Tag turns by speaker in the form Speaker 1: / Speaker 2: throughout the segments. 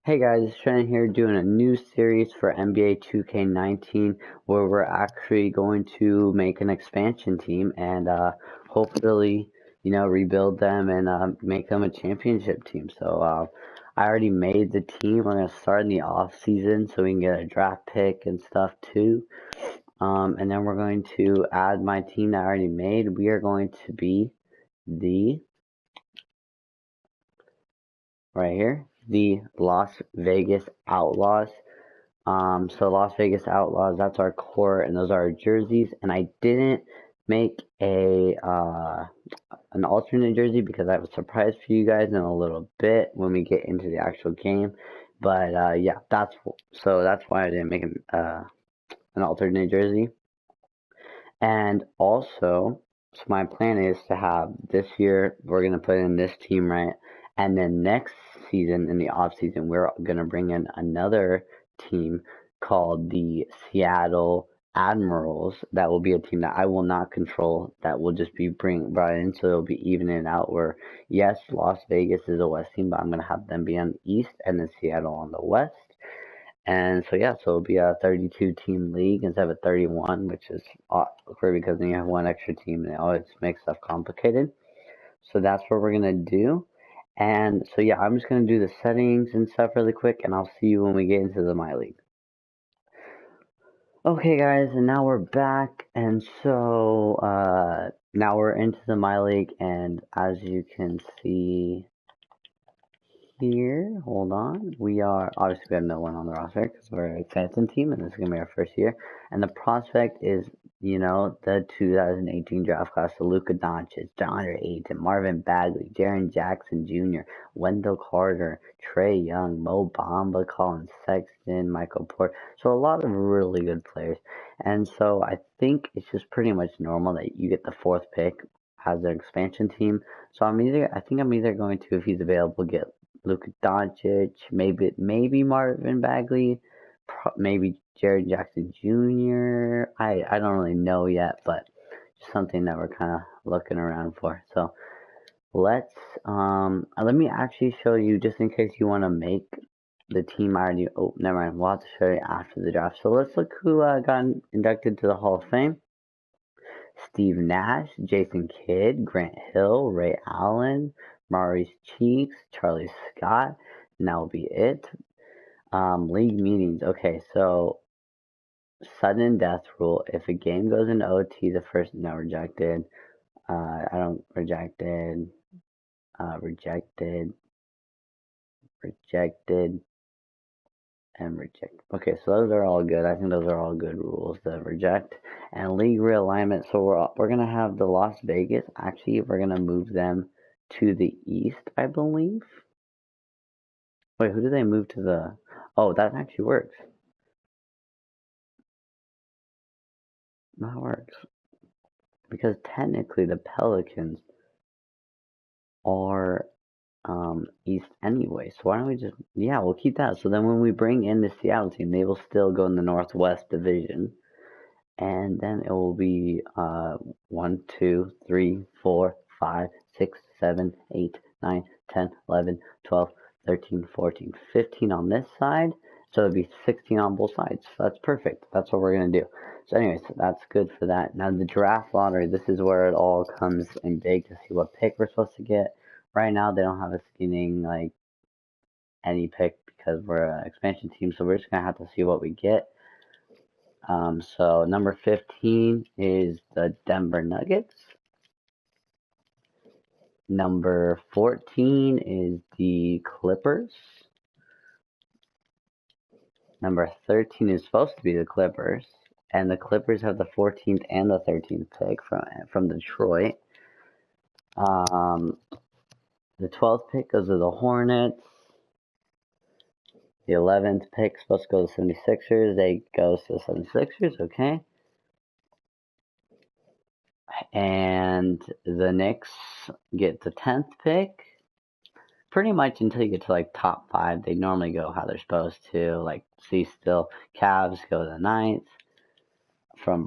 Speaker 1: Hey guys, it's Shannon here doing a new series for NBA 2K19 where we're actually going to make an expansion team and hopefully, rebuild them and make them a championship team. So I already made the team. We're going to start in the off season so we can get a draft pick and stuff too. And then we're going to add my team that I already made. We are going to be right here, the Las Vegas Outlaws. So Las Vegas Outlaws, that's our core, and those are our jerseys. And I didn't make an alternate jersey because I have a surprise for you guys in a little bit when we get into the actual game. But yeah, that's why I didn't make an alternate jersey. And also, so my plan is to have this year we're gonna put in this team, right? And then next season, in the off season, we're gonna bring in another team called the Seattle Admirals. That will be a team that I will not control. That will just be brought in, so it'll be evening out. Where yes, Las Vegas is a West team, but I'm gonna have them be on the East and then Seattle on the West. And so yeah, so it'll be a 32 team league instead of a 31, which is awkward because then you have one extra team and it always makes stuff complicated. So that's what we're gonna do. And so yeah, I'm just gonna do the settings and stuff really quick, and I'll see you when we get into the My League. Okay guys, and now we're back, and so now we're into the My League, and as you can see here, hold on, we are obviously we have no one on the roster because we're an expansion team and this is gonna be our first year. And the prospect is, the 2018 draft class: so Luka Doncic, DeAndre Ayton, Marvin Bagley, Jaren Jackson Jr., Wendell Carter, Trae Young, Mo Bamba, Colin Sexton, Michael Porter. So a lot of really good players. And so I think it's just pretty much normal that you get the fourth pick as an expansion team. So I think I'm either going to, if he's available, get Luka Doncic, maybe Marvin Bagley, maybe Jaren Jackson Jr. I don't really know yet, but just something that we're kind of looking around for. So let me actually show you, just in case you want to make the team already. Oh, never mind. We'll have to show you after the draft. So let's look who got inducted to the Hall of Fame. Steve Nash, Jason Kidd, Grant Hill, Ray Allen, Maurice Cheeks, Charlie Scott, and that will be it. League meetings. Okay, so sudden death rule. If a game goes into OT, the first rejected. Rejected, and reject. Okay, so those are all good. I think those are all good rules. The reject and league realignment. So we're gonna have the Las Vegas. Actually, we're gonna move them to the east, I believe. Wait, who did they move to the? Oh, that actually works. That works because technically the Pelicans are east anyway. So why don't we just, yeah, we'll keep that. So then when we bring in the Seattle team, they will still go in the Northwest Division. And then it will be 1, 2, 3, 4, 5, 6, 7, 8, 9, 10, 11, 12, 13, 14, 15 on this side. So it'll be 16 on both sides. So that's perfect. That's what we're going to do. So anyways, that's good for that. Now the draft lottery, this is where it all comes in big to see what pick we're supposed to get. Right now, they don't have us getting like any pick because we're an expansion team. So we're just going to have to see what we get. So number 15 is the Denver Nuggets. Number 14 is the Clippers. Number 13 is supposed to be the Clippers, and the Clippers have the 14th and the 13th pick from Detroit. The 12th pick goes to the Hornets. The 11th pick supposed to go to the 76ers. They go to the 76ers, okay. And the Knicks get the 10th pick. Pretty much until you get to like top 5, they normally go how they're supposed to. Like, see still, Cavs go to the 9th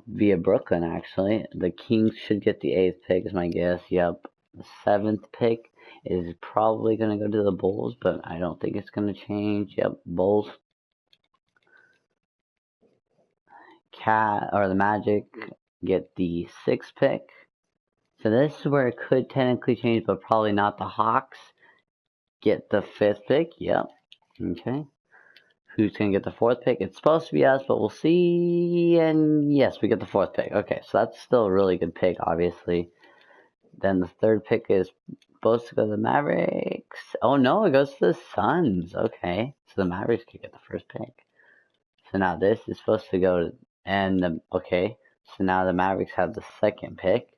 Speaker 1: via Brooklyn, actually. The Kings should get the 8th pick, is my guess. Yep. The 7th pick is probably going to go to the Bulls, but I don't think it's going to change. Yep, Bulls. The Magic get the 6th pick. So this is where it could technically change, but probably not. The Hawks get the 5th pick. Yep. Okay. Who's going to get the 4th pick? It's supposed to be us, but we'll see. And yes, we get the 4th pick. Okay, so that's still a really good pick, obviously. Then the 3rd pick is supposed to go to the Mavericks. Oh no, it goes to the Suns. Okay, so the Mavericks could get the 1st pick. So now this is supposed to go to, okay, so now the Mavericks have the 2nd pick.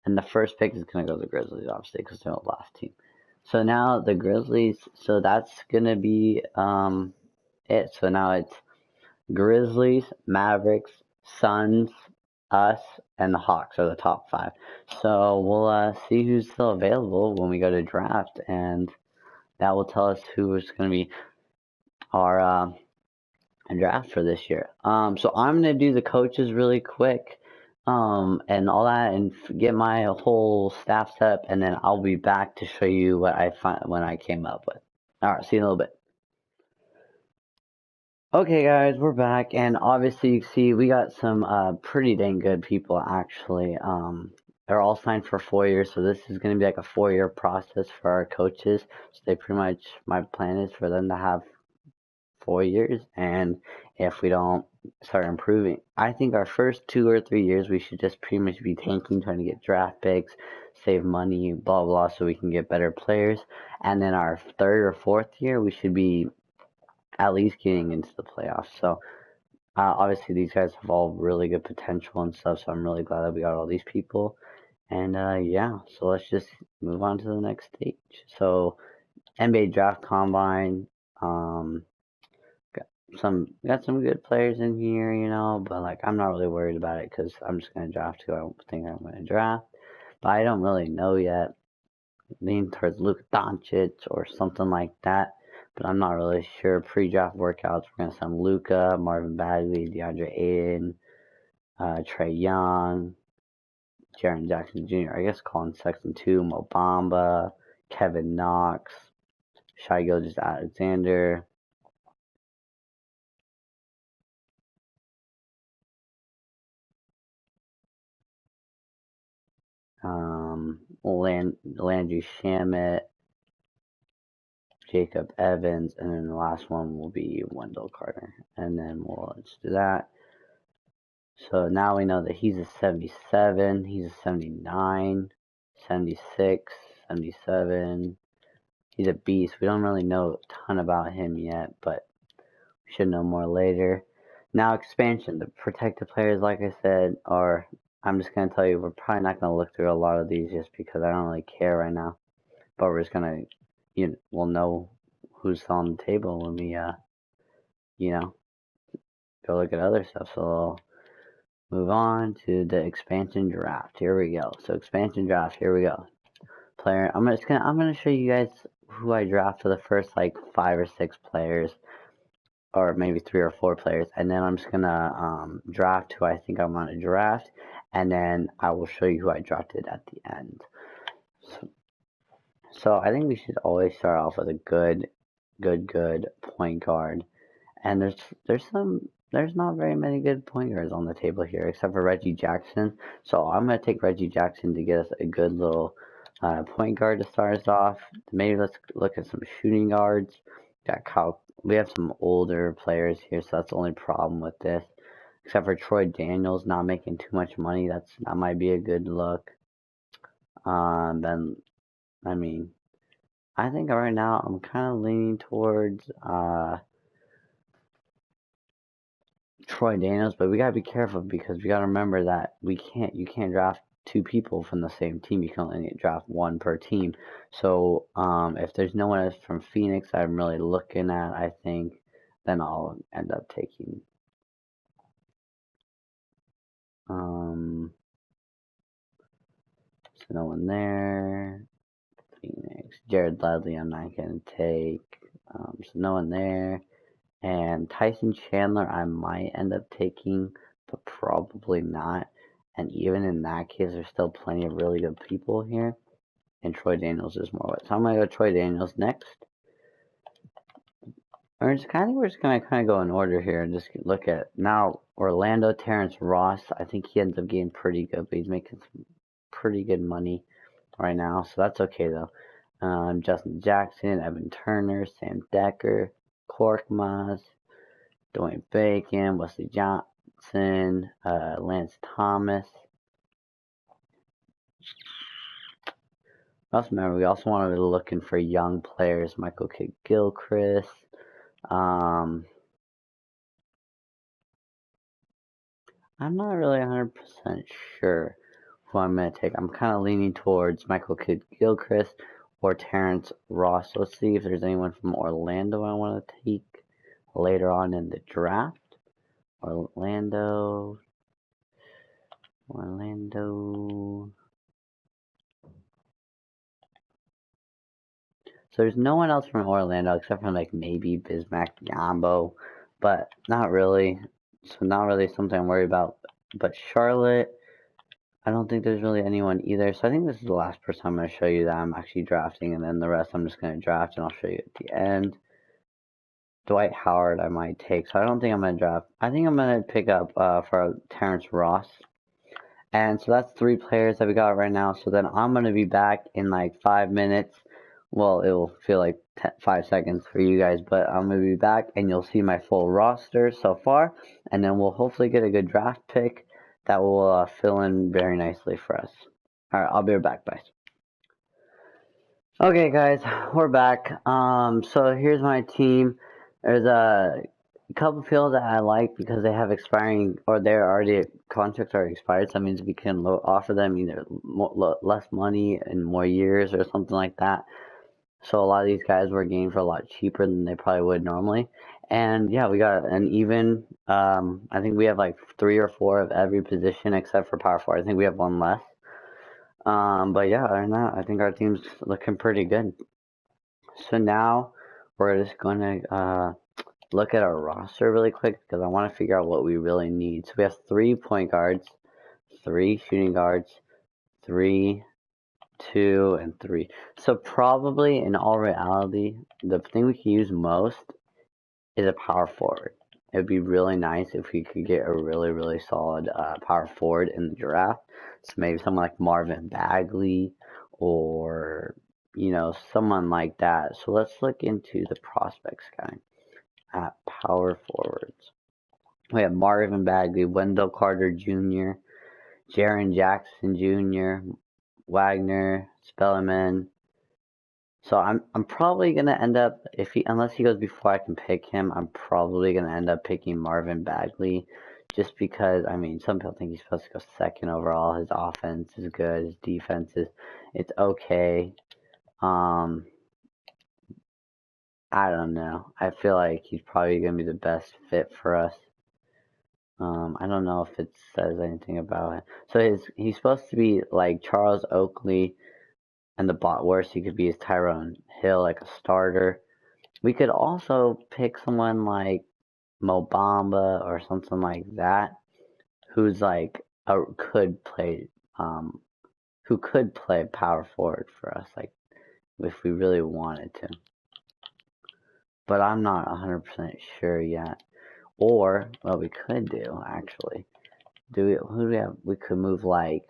Speaker 1: And the 1st pick is going to go to the Grizzlies, obviously, because they're the last team. So now the Grizzlies, so that's going to be it. So now it's Grizzlies, Mavericks, Suns, us, and the Hawks are the top 5. So we'll see who's still available when we go to draft, and that will tell us who is going to be our draft for this year. So I'm going to do the coaches really quick, and all that, and get my whole staff set up, and then I'll be back to show you what I find when I came up with. All right, see you in a little bit. Okay guys, we're back, and obviously you can see we got some pretty dang good people actually. They're all signed for 4 years, so this is going to be like a 4-year process for our coaches. So they pretty much, my plan is for them to have 4 years, and if we don't start improving, I think our first 2 or 3 years we should just pretty much be tanking, trying to get draft picks, save money, blah blah, so we can get better players. And then our 3rd or 4th year we should be at least getting into the playoffs. So obviously these guys have all really good potential and stuff, so I'm really glad that we got all these people. And yeah, so let's just move on to the next stage. So NBA draft combine, got some good players in here, you know, but like I'm not really worried about it because I'm just gonna draft who I think I'm gonna draft. But I don't really know yet. Lean towards Luka Doncic or something like that, but I'm not really sure. Pre-draft workouts, we're gonna send Luka, Marvin Bagley, DeAndre Ayton, Trae Young, Jaren Jackson Jr., I guess Colin Sexton too, Mo Bamba, Kevin Knox, Shai Gilgeous-Alexander, Landry Shamet, Jacob Evans, and then the last one will be Wendell Carter. And then let's do that. So now we know that he's a 77, he's a 79, 76, 77. He's a beast. We don't really know a ton about him yet, but we should know more later. Now expansion. The protected players, like I said, are, I'm just going to tell you, we're probably not going to look through a lot of these just because I don't really care right now. But we're just going to, we'll know who's on the table when we, go look at other stuff. So we'll move on to the expansion draft. Here we go. So expansion draft, here we go. Player, I'm gonna show you guys who I draft for the first like 5 or 6 players, or maybe 3 or 4 players, and then I'm just gonna draft who I think I'm gonna draft, and then I will show you who I drafted at the end. So I think we should always start off with a good point guard, and there's not very many good point guards on the table here except for Reggie Jackson. So I'm gonna take Reggie Jackson to get us a good little point guard to start us off. Maybe let's look at some shooting guards. We have some older players here, so that's the only problem with this. Except for Troy Daniels not making too much money, that might be a good look. Then, I mean, I think right now I'm kind of leaning towards Troy Daniels, but we gotta be careful because we gotta remember that you can't draft 2 people from the same team. You can only draft 1 per team. So if there's no one else from Phoenix I'm really looking at, I think, then I'll end up taking so no one there. Phoenix. Jared Dudley I'm not gonna take. So no one there. And Tyson Chandler I might end up taking, but probably not. And even in that case, there's still plenty of really good people here. and Troy Daniels is more what. So I'm gonna go Troy Daniels next. We're just kind of go in order here and just look at now Orlando Terrence Ross. I think he ends up getting pretty good, but he's making some pretty good money right now, so that's okay though. Justin Jackson, Evan Turner, Sam Decker, Korkmaz, Dwayne Bacon, Wesley Johnson, Lance Thomas. Also remember, we also want to be looking for young players, Michael Kidd-Gilchrist. I'm not really 100% sure who I'm going to take. I'm kind of leaning towards Michael Kidd-Gilchrist or Terrence Ross. Let's see if there's anyone from Orlando I want to take later on in the draft. Orlando. So there's no one else from Orlando except for like maybe Bismack Biyombo, but not really. So not really something I'm worried about. But Charlotte, I don't think there's really anyone either. So I think this is the last person I'm going to show you that I'm actually drafting, and then the rest I'm just going to draft and I'll show you at the end. Dwight Howard I might take. So I don't think I'm going to draft. I think I'm going to pick up for Terrence Ross. And so that's 3 players that we got right now. So then I'm going to be back in like 5 minutes. Well, it will feel like 5 seconds for you guys, but I'm going to be back and you'll see my full roster so far. And then we'll hopefully get a good draft pick that will fill in very nicely for us. Alright, I'll be right back, guys. Okay, guys, we're back. So here's my team. There's a couple fields that I like because they have expiring, or they're already, contracts are expired. So that means we can offer them either less money and more years or something like that. So a lot of these guys were getting for a lot cheaper than they probably would normally. And yeah, we got an even, I think we have like 3 or 4 of every position except for power forward. I think we have 1 less. But yeah, other than that, I think our team's looking pretty good. So now we're just going to look at our roster really quick because I want to figure out what we really need. So we have 3 point guards, 3 shooting guards, 3, 2, and 3. So probably in all reality, the thing we can use most is a power forward. It would be really nice if we could get a really, really solid power forward in the draft. So maybe someone like Marvin Bagley or, you know, someone like that. So let's look into the prospects guy at power forwards. We have Marvin Bagley, Wendell Carter Jr., Jaren Jackson Jr., Wagner, Spellerman. So I'm probably gonna end up, unless he goes before I can pick him, I'm probably gonna end up picking Marvin Bagley, just because I mean some people think he's supposed to go 2nd overall. His offense is good, his defense it's okay. I don't know. I feel like he's probably gonna be the best fit for us. I don't know if it says anything about it. So he's supposed to be like Charles Oakley. And the worst he could be is Tyrone Hill, like a starter. We could also pick someone like Mo Bamba or something like that, who's like who could play power forward for us, like if we really wanted to. But I'm not 100% sure yet. Or what we could do actually, who do we have? We could move like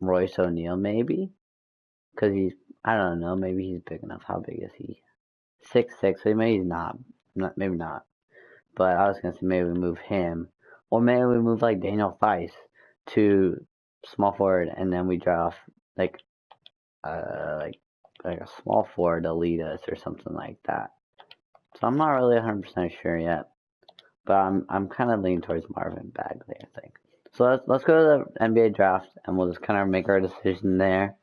Speaker 1: Royce O'Neal maybe, because I don't know, maybe he's big enough. How big is he? 6'6", so maybe he's not, maybe not. But I was gonna say maybe we move him, or maybe we move like Daniel Theis to small forward, and then we draft like a small forward to lead us or something like that. So I'm not really 100% sure yet, but I'm kind of leaning towards Marvin Bagley, I think. So let's go to the NBA draft, and we'll just kind of make our decision there.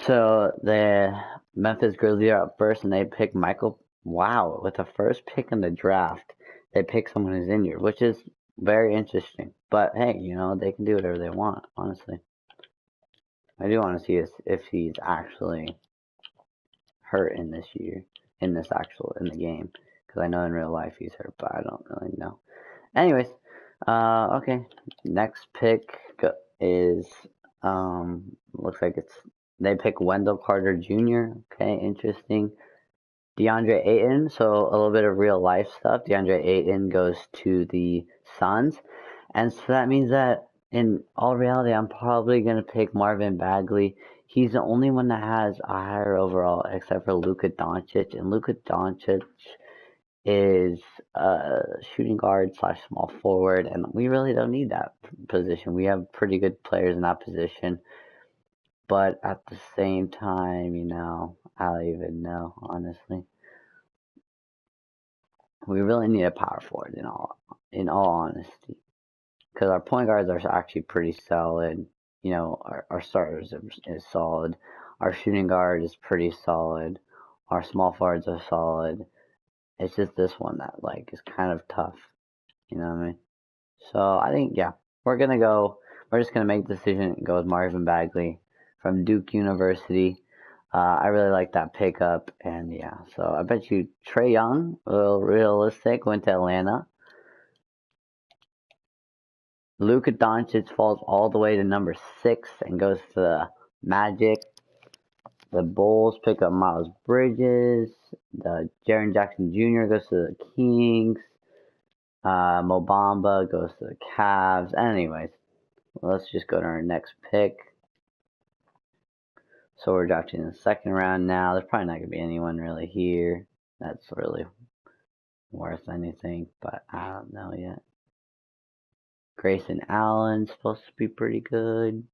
Speaker 1: So the Memphis Grizzlies are up first, and they pick Michael. Wow, with the first pick in the draft, they pick someone who's injured, which is very interesting. But hey, you know, they can do whatever they want, honestly. I do want to see if he's actually hurt in this year, in the game, because I know in real life he's hurt, but I don't really know. Anyways. Okay, next pick is Looks like they pick Wendell Carter Jr. Okay, interesting. DeAndre Ayton, so a little bit of real life stuff. DeAndre Ayton goes to the Suns, and so that means that in all reality, I'm probably gonna pick Marvin Bagley. He's the only one that has a higher overall, except for Luka Doncic, and Luka Doncic is a shooting guard slash small forward, and we really don't need that position. We have pretty good players in that position, but at the same time, I don't even know, honestly. We really need a power forward in all honesty, because our point guards are actually pretty solid. Our starters is solid. Our shooting guard is pretty solid. Our small forwards are solid. It's just this one that is kind of tough. You know what I mean? So I think we're just gonna make the decision and go with Marvin Bagley from Duke University. I really like that pickup, and so I bet you Trae Young, a little realistic, went to Atlanta. Luka Doncic falls all the way to number 6 and goes to the Magic. The Bulls pick up Miles Bridges. The Jaren Jackson Jr. goes to the Kings. Mo Bamba goes to the Cavs. Anyways, let's just go to our next pick. So we're drafting in the second round now. There's probably not going to be anyone really here that's really worth anything, but I don't know yet. Grayson Allen's supposed to be pretty good.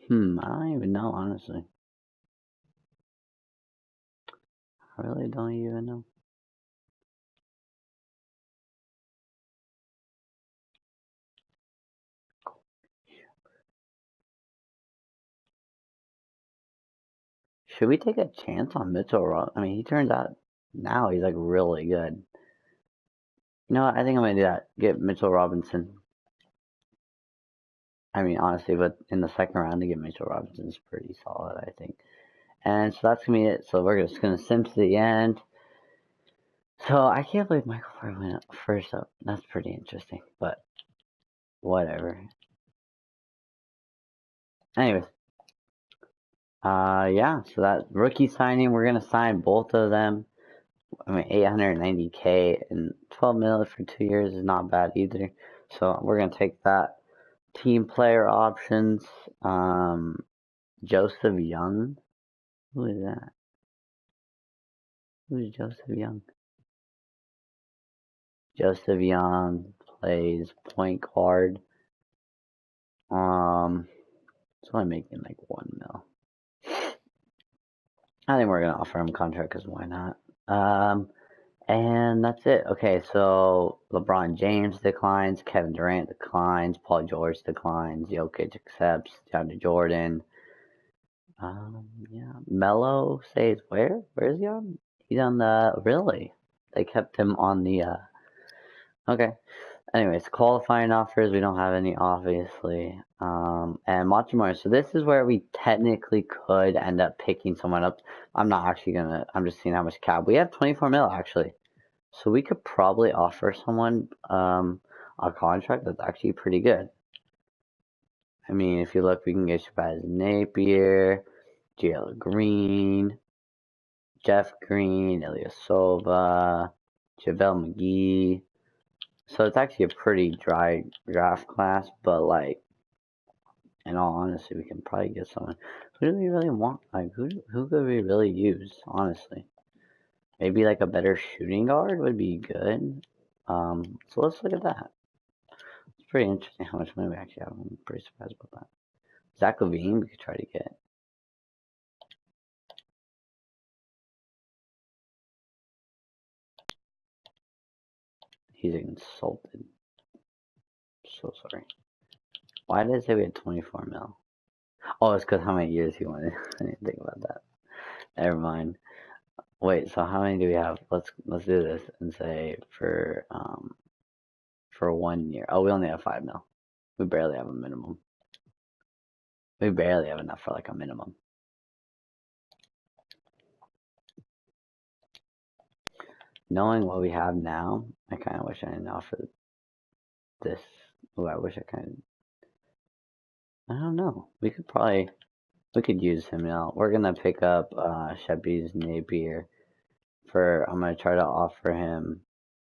Speaker 1: I don't even know, honestly. I really don't even know. Should we take a chance on Mitchell Robinson? I mean, he turns out now he's really good. You know what? I think I'm going to do that. Get Mitchell Robinson. I mean, honestly, but in the second round to get Mitchell Robinson is pretty solid, I think. And so that's going to be it. So we're just going to sim to the end. So I can't believe Michael Ford went first up. That's pretty interesting, but whatever. Anyways. So that rookie signing, we're going to sign both of them. I mean, 890K and 12 mil for 2 years is not bad either. So we're going to take that. Team player options, Joseph Young. Who is that? Who's Joseph Young? Joseph Young plays point guard. It's only making 1 mil. I think we're going to offer him a contract because why not? And that's it. Okay, so LeBron James declines, Kevin Durant declines, Paul George declines, Jokic accepts, DeAndre Jordan. Melo stays where? Where is he on? He's on really? They kept him on the, okay. Anyways, qualifying offers, we don't have any, obviously. And much more. So this is where we technically could end up picking someone up. I'm not actually I'm just seeing how much cap. We have 24 mil, actually. So we could probably offer someone a contract that's actually pretty good. I mean, if you look, we can get Shabazz Napier, JL Green, Jeff Green, Ilyasova, JaVale McGee. So it's actually a pretty dry draft class, but in all honesty, we can probably get someone. Who do we really want? Who could we really use, honestly? Maybe a better shooting guard would be good. So let's look at that. It's pretty interesting how much money we actually have. I'm pretty surprised about that. Zach LaVine, we could try to get. He's insulted. So sorry. Why did it say we had 24 mil? Oh, it's because how many years he wanted. I didn't think about that. Never mind. Wait, so how many do we have? Let's do this and say for 1 year. Oh, we only have 5 mil. We barely have a minimum. We barely have enough for like a minimum. Knowing what we have now, I kind of wish I didn't offer this. Oh, I wish I kind of. I don't know. We could use him now. We're gonna pick up Sheppy's Napier for. I'm gonna try to offer him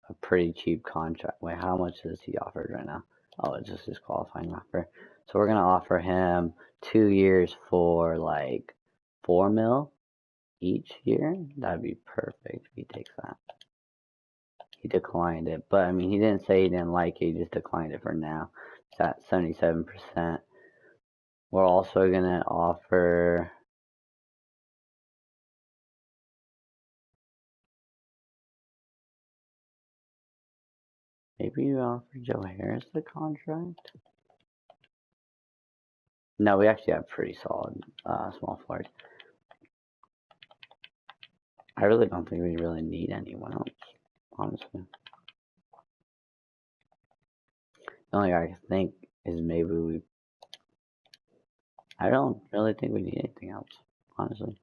Speaker 1: a pretty cheap contract. Wait, how much is he offered right now? Oh, it's just his qualifying offer. So we're gonna offer him 2 years for like 4 mil each year. That'd be perfect if he takes that. He declined it, but I mean, he didn't say he didn't like it. He just declined it for now. It's at 77%. We're also gonna offer. Maybe you offer Joe Harris the contract? No, we actually have pretty solid small forward. I really don't think we really need anyone else, honestly. The only guy I can think is maybe we. I don't really think we need anything else, honestly.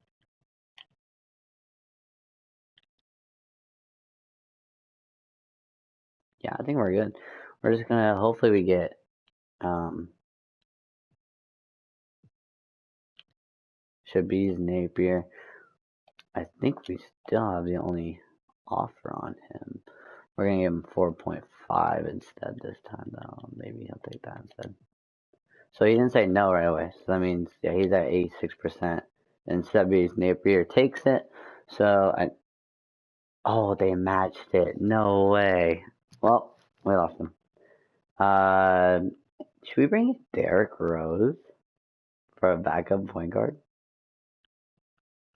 Speaker 1: Yeah, I think we're good. We're just gonna hopefully we get Shabazz Napier. I think we still have the only offer on him. We're gonna give him 4.5 instead this time though. Maybe he'll take that instead. So he didn't say no right away. So that means yeah, he's at 86%. And Shabazz Napier takes it. So oh, they matched it. No way. Well, we lost him. Should we bring Derrick Rose for a backup point guard?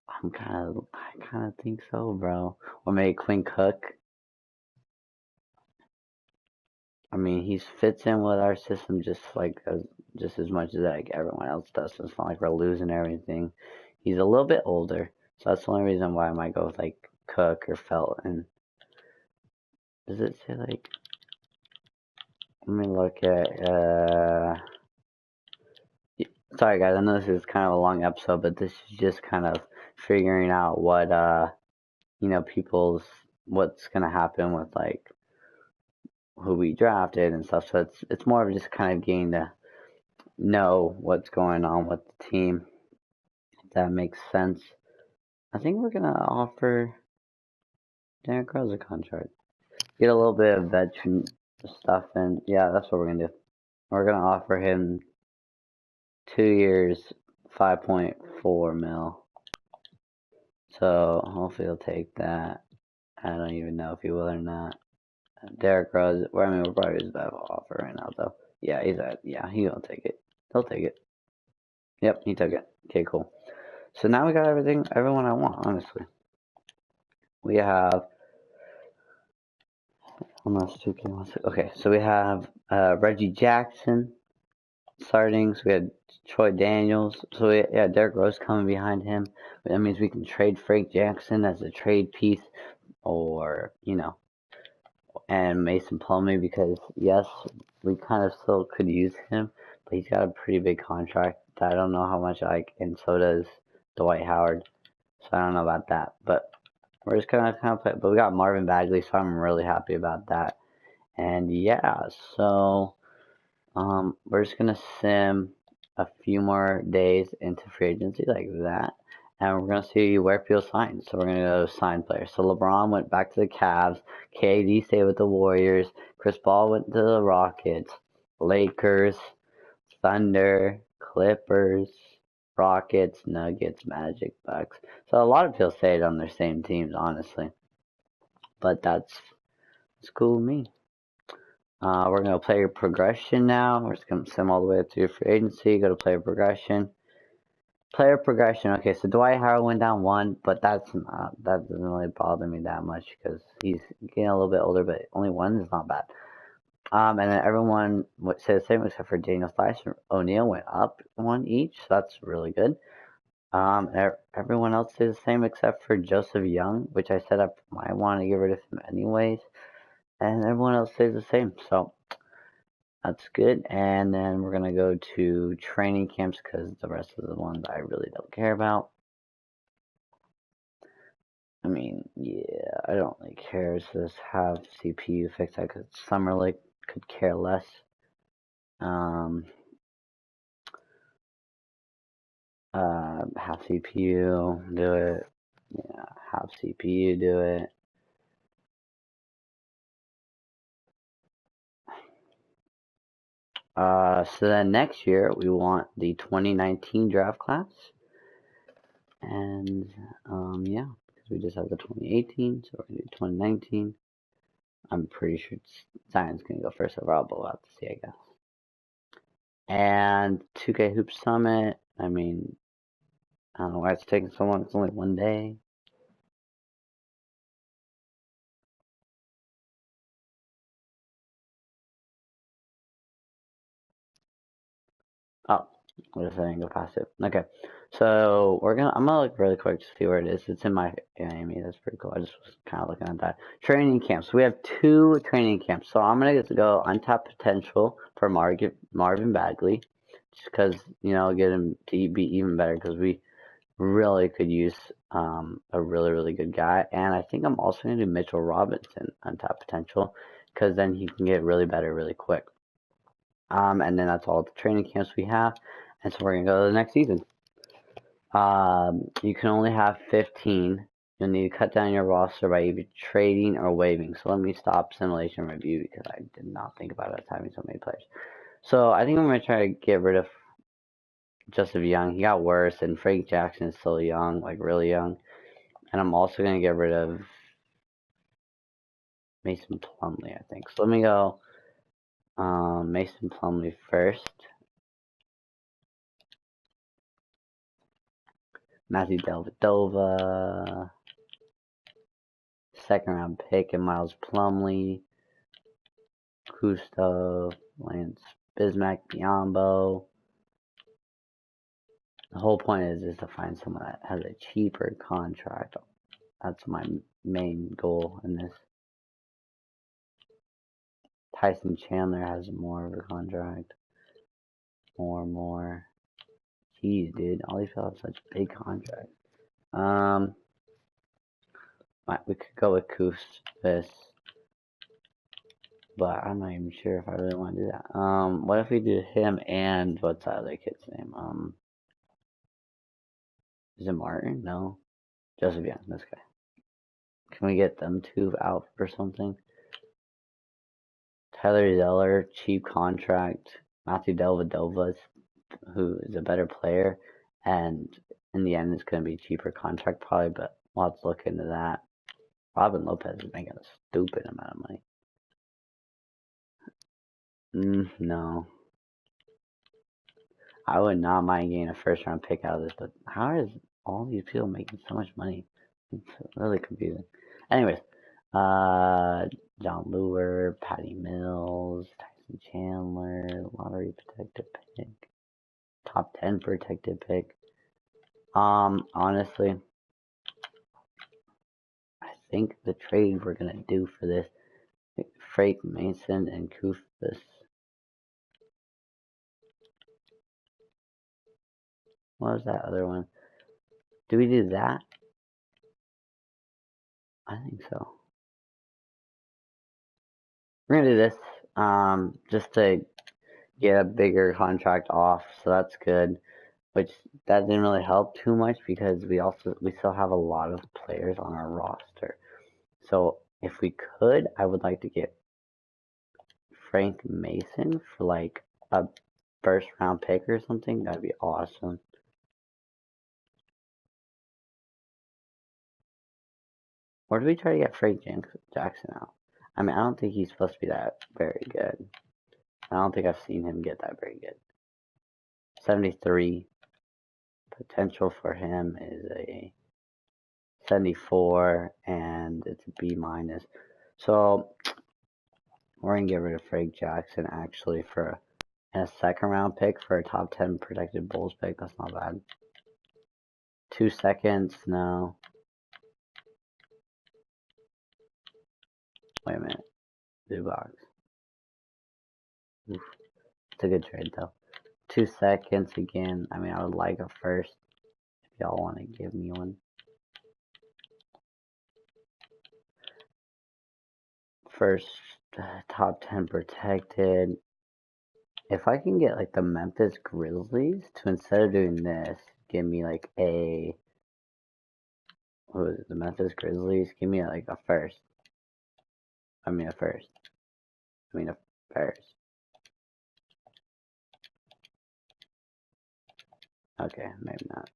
Speaker 1: I kind of think so, bro. Or maybe Quinn Cook. I mean, he fits in with our system just as much as like everyone else does. So it's not like we're losing everything. He's a little bit older, so that's the only reason why I might go with like Cook or Felton. Does it say like? Let me look at. Sorry guys, I know this is kind of a long episode, but this is just kind of figuring out what what's gonna happen with like who we drafted and stuff. So it's more of just kind of getting to know what's going on with the team. If that makes sense. I think we're gonna offer Derrick Rose a contract. Get a little bit of veteran stuff, and yeah, that's what we're gonna do. We're gonna offer him 2 years, 5.4 mil. So hopefully he'll take that. I don't even know if he will or not. Derrick Rose, we're probably his best offer right now though. Yeah, he'll take it. He'll take it. Yep, he took it. Okay, cool. So now we got everyone I want, honestly. We have almost 2K. Okay, so we have Reggie Jackson starting. So we had Troy Daniels. So Derrick Rose coming behind him. That means we can trade Frank Jackson as a trade piece, or and Mason Plumlee, because yes, we kind of still could use him, but he's got a pretty big contract that I don't know how much I like, and so does Dwight Howard. So I don't know about that, but we're just gonna kind of play. But we got Marvin Bagley, so I'm really happy about that. And yeah, so we're just gonna sim a few more days into free agency like that, and we're gonna see where people sign. So we're gonna go sign players. So LeBron went back to the Cavs, KD stayed with the Warriors, Chris Paul went to the Rockets, Lakers, Thunder, Clippers, Rockets, Nuggets, Magic, Bucks. So a lot of people stayed on their same teams, honestly. But that's cool with me. We're going to player progression now. We're just going to sim all the way up to free agency. Go to player progression. Player progression. Okay, so Dwight Howard went down 1, but that doesn't really bother me that much because he's getting a little bit older, but only 1 is not bad. And then everyone would say the same except for Daniel Theis and O'Neal went up 1 each, so that's really good. Everyone else did the same except for Joseph Young, which I said I might want to get rid of him anyways. And everyone else stays the same. So That's good. And then we're going to go to training camps because the rest of the ones I really don't care about. I mean, yeah, I don't really care. So just have CPU fix that because Summer League could care less. Have CPU do it. Yeah, have CPU do it. So then next year we want the 2019 draft class, and yeah, because we just have the 2018, so we're gonna do 2019. I'm pretty sure Zion's gonna go first overall, but we'll have to see, I guess. And 2K Hoop Summit. I mean, I don't know why it's taking so long. It's only one day. Oh, we're just letting go past it. Okay, so I'm gonna look really quick to see where it is. It's in my Miami. That's pretty cool. I just was kind of looking at that. Training camps. We have 2 training camps. So I'm gonna get to go untapped potential for Marvin Bagley, just because get him to be even better because we really could use a really good guy. And I think I'm also gonna do Mitchell Robinson untapped potential because then he can get really better really quick. And then that's all the training camps we have. And so we're going to go to the next season. You can only have 15. You'll need to cut down your roster by either trading or waiving. So let me stop simulation review because I did not think about us having so many players. So I think I'm going to try to get rid of Joseph Young. He got worse, and Frank Jackson is still young, like really young. And I'm also going to get rid of Mason Plumlee, I think. So let me go Mason Plumlee first. Matthew Dellavedova, second round pick, and Miles Plumlee, Kusto, Lance Bismack, Biombo. The whole point is to find someone that has a cheaper contract. That's my main goal in this. Tyson Chandler has more of a contract. More. Jeez, dude. All these people have such big contracts. We could go with Kustis, but I'm not even sure if I really want to do that. What if we do him and what's that other kid's name? Is it Martin? No. Joseph Young, this guy. Can we get them 2 out for something? Tyler Zeller, cheap contract. Matthew Dellavedova, who is a better player, and in the end, it's going to be a cheaper contract probably, but we'll have to look into that. Robin Lopez is making a stupid amount of money. No. I would not mind getting a first round pick out of this, but how is all these people making so much money? It's really confusing. Anyways, John Lure, Patty Mills, Tyson Chandler, lottery protected pick, top 10 protected pick. Honestly, I think the trade we're gonna do for this, Frank Mason and Kufis. What was that other one? Do we do that? I think so. We're gonna do this, just to get a bigger contract off, so that's good. Which that didn't really help too much because we still have a lot of players on our roster. So if we could, I would like to get Frank Mason for like a first round pick or something. That'd be awesome. Or do we try to get Frank Jackson out? I mean, I don't think he's supposed to be that very good. I don't think I've seen him get that very good. 73. Potential for him is a 74, and it's a B minus. So we're gonna get rid of Frank Jackson actually for a second round pick for a top 10 protected Bulls pick. That's not bad. 2 seconds, no. Wait a minute. Zubox. Oof. It's a good trade though. 2 seconds again. I mean, I would like a first if y'all want to give me one. First, top 10 protected. If I can get like the Memphis Grizzlies to, instead of doing this, give me like a, what was it, the Memphis Grizzlies, give me like a first. I mean a first. Okay, maybe not.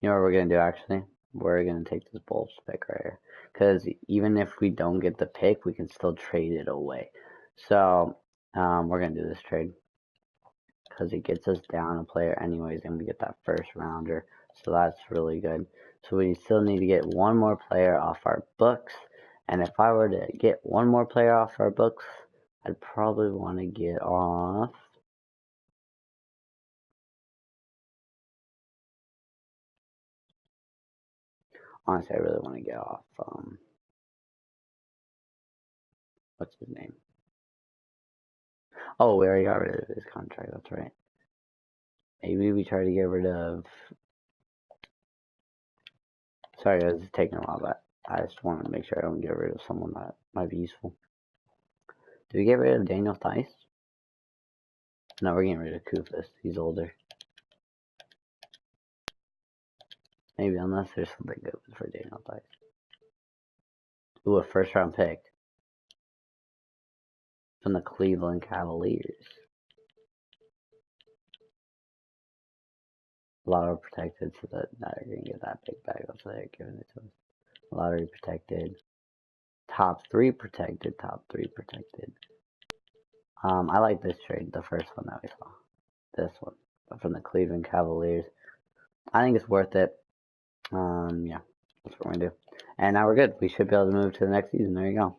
Speaker 1: You know what we're gonna do actually? We're gonna take this Bulls pick right here. Because even if we don't get the pick, we can still trade it away. So, we're gonna do this trade. Because it gets us down a player anyways, and we get that first rounder. So that's really good. So we still need to get one more player off our books. And if I were to get one more player off our books, I'd probably want to get off. Honestly, I really want to get off, what's his name? Oh, we already got rid of his contract, that's right. Maybe we try to get rid of... Sorry guys, it's taking a while, but I just want to make sure I don't get rid of someone that might be useful. Do we get rid of Daniel Theis? No, we're getting rid of Kufis. He's older. Maybe, unless there's something good for Daniel Theis. Ooh, a first round pick. From the Cleveland Cavaliers. Lottery protected, so that they're going to get that big bag. That's why they're giving it to us. Lottery protected. Top 3 protected. Top 3 protected. I like this trade, the first one that we saw. This one. From the Cleveland Cavaliers. I think it's worth it. Yeah. That's what we're going to do. And now we're good. We should be able to move to the next season. There you go.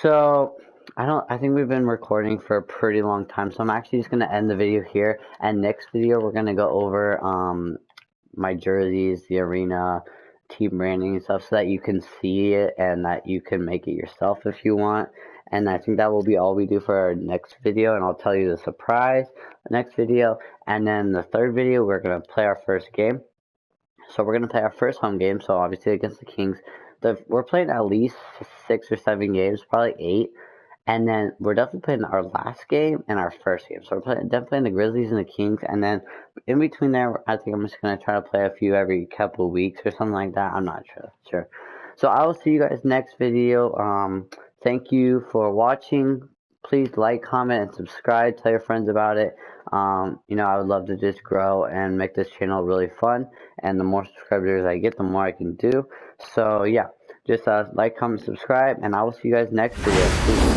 Speaker 1: So, I think we've been recording for a pretty long time, so I'm actually just going to end the video here, and next video we're going to go over, my jerseys, the arena, team branding and stuff, so that you can see it, and that you can make it yourself if you want, and I think that will be all we do for our next video, and I'll tell you the surprise, the next video, and then the third video, we're going to play our first game. So we're going to play our first home game, so obviously against the Kings. We're playing at least 6 or 7 games, probably 8. And then we're definitely playing our last game and our first game. So we're definitely playing the Grizzlies and the Kings. And then in between there, I think I'm just going to try to play a few every couple of weeks or something like that. I'm not sure. So I will see you guys next video. Thank you for watching. Please like, comment, and subscribe. Tell your friends about it. You know, I would love to just grow and make this channel really fun. And the more subscribers I get, the more I can do. So, yeah. Just like, comment, subscribe. And I will see you guys next video. Peace.